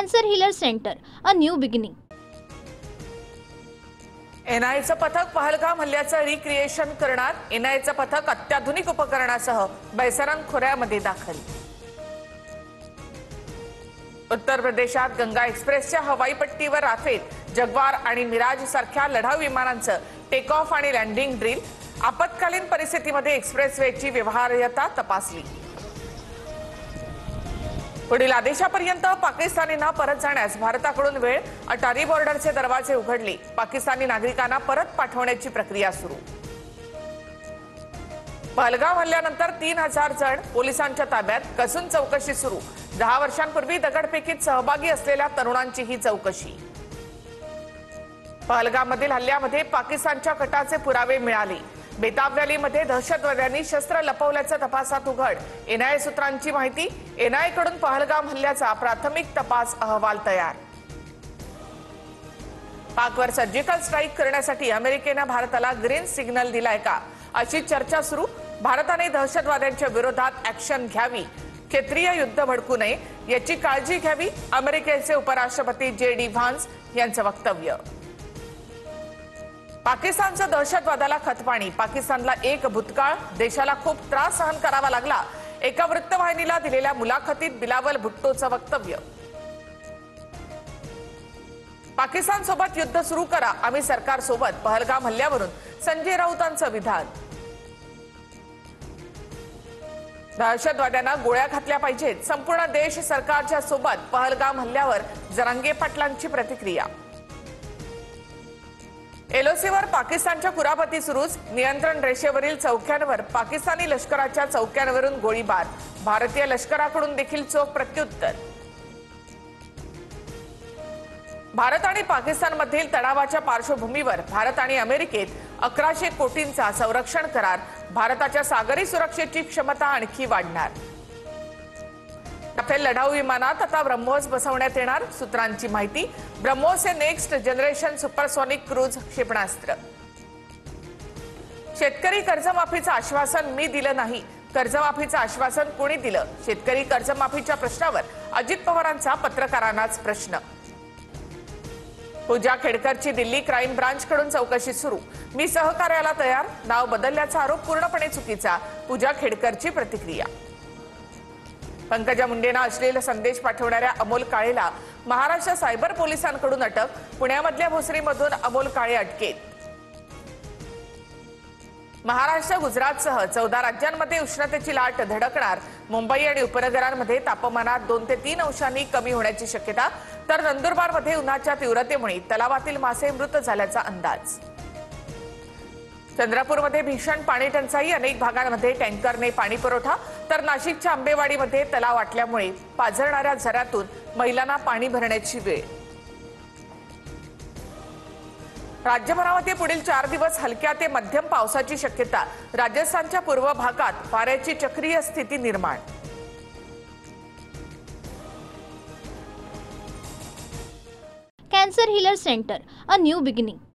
Cancer healer centre, a new beginning. एनआयचं पथक Pahalgam हल्ल्याचं recreation करणार. एनआयचं पथक अत्याधुनिक उपकरणासह बैसरन खोऱ्यामध्ये दाखल. उत्तर प्रदेशात गंगा एक्सप्रेसच्या हवाई पट्टीवर राफेल, जग्वार आणि मिराज सारख्या लढाऊ विमानांचं टेक ऑफ आणि लँडिंग ड्रिल. आपत्कालीन परिस्थितीमध्ये एक्सप्रेसवेची व्यवहार्यता तपासली. पुढील आदेशापर्यंत पाकिस्तानींना परत जाण्यास भारताकडून वेळ. अटारी बॉर्डरचे दरवाजे उघडले. पाकिस्तानी नागरिकांना परत पाठवण्याची प्रक्रिया सुरू. पहलगाम हल्ल्यानंतर 3000 जण पोलिसांच्या ताब्यात, कसून चौकशी सुरू. 10 वर्षांपूर्वी दगडफेकीत सहभागी असलेल्या तरुणांची ही चौकशी. पहलगाममधील हल्ल्यामध्ये पाकिस्तानच्या कटाचे पुरावे मिळाले. बेताब व्हॅलीमध्ये दहशतवाद्यांनी शस्त्र लपवल्याचं तपासात उघड. एनआयए सूत्रांची माहिती. एनआयएकडून पहलगाम हल्ल्याचा प्राथमिक तपास अहवाल तयार. पाकवर सर्जिकल स्ट्राईक करण्यासाठी अमेरिकेनं भारताला ग्रीन सिग्नल दिलाय का, अशी चर्चा सुरू. भारताने दहशतवाद्यांच्या विरोधात ऍक्शन घ्यावी, क्षेत्रीय युद्ध भडकू नये याची काळजी घ्यावी, अमेरिकेचे उपराष्ट्रपती JD व्हान्स यांचं वक्तव्य. पाकिस्तानचं दहशतवादाला खतपाणी. पाकिस्तानला एक भूतकाळ, देशाला खूप त्रास सहन करावा लागला. एका वृत्तवाहिनीला दिलेल्या मुलाखतीत बिलावल भुट्टोचं वक्तव्य. पाकिस्तान सोबत युद्ध सुरू करा, आम्ही सरकार सोबत. पहलगाम हल्ल्यावरून संजय राऊतांचं विधान. दहशतवाद्यांना गोळ्या घातल्या पाहिजेत, संपूर्ण देश सरकारच्या सोबत. पहलगाम हल्ल्यावर जरांगे पाटलांची प्रतिक्रिया. एलओसीवर पाकिस्तानच्या कुरापती सुरूच. नियंत्रण रेषेवरील चौक्यांवर पाकिस्तानी लष्कराच्या चौक्यांवरून गोळीबार. भारतीय लष्कराकडून देखील चोख प्रत्युत्तर. भारत आणि पाकिस्तानमधील तणावाच्या पार्श्वभूमीवर भारत आणि अमेरिकेत 1100 कोटींचा संरक्षण करार. भारताच्या सागरी सुरक्षेची क्षमता आणखी वाढणार. राफेल लढाऊ विमानात आता ब्रह्मोस बसवण्यात येणार. सूत्रांची माहिती. ब्रह्मोस हे नेक्स्ट जनरेशन सुपरसॉनिक क्रूज क्षेपणास्त्र. शेतकरी कर्जमाफीचं आश्वासन मी दिलं नाही. कर्जमाफीचं आश्वासन कोणी दिलं? शेतकरी कर्जमाफीच्या प्रश्नावर अजित पवारांचा पत्रकारांनाच प्रश्न. पूजा खेडकरची दिल्ली क्राईम ब्रांचकडून चौकशी सुरू. मी सहकार्याला तयार. नाव बदलल्याचा आरोप पूर्णपणे चुकीचा. पूजा खेडकरची प्रतिक्रिया. पंकजा मुंडेंना अश्लील संदेश पाठवणाऱ्या अमोल काळेला महाराष्ट्र सायबर पोलिसांकडून अटक. पुण्यामधल्या भोसरीमधून अमोल काळे अटकेत. महाराष्ट्र, गुजरातसह 14 राज्यांमध्ये उष्णतेची लाट धडकणार. मुंबई आणि उपनगरांमध्ये तापमानात 2 ते 3 अंशांनी कमी होण्याची शक्यता. तर नंदुरबारमध्ये उन्हाच्या तीव्रतेमुळे तलावातील मासे मृत झाल्याचा अंदाज. चंद्रपूरमध्ये भीषण पाणी टंचाई. अनेक भागांमध्ये टँकरने पाणी पुरवठा. तर नाशिकच्या आंबेवाडीमध्ये तलाव आटल्यामुळे पाझरणाऱ्या झऱ्यातून महिलांना पाणी भरण्याची वेळ. राज्यभरामध्ये पुढील 4 दिवस हलक्या ते मध्यम पावसाची शक्यता. राजस्थानच्या पूर्व भागात वाऱ्याची चक्रीय स्थिती निर्माण. Cancer healer centre, a new beginning.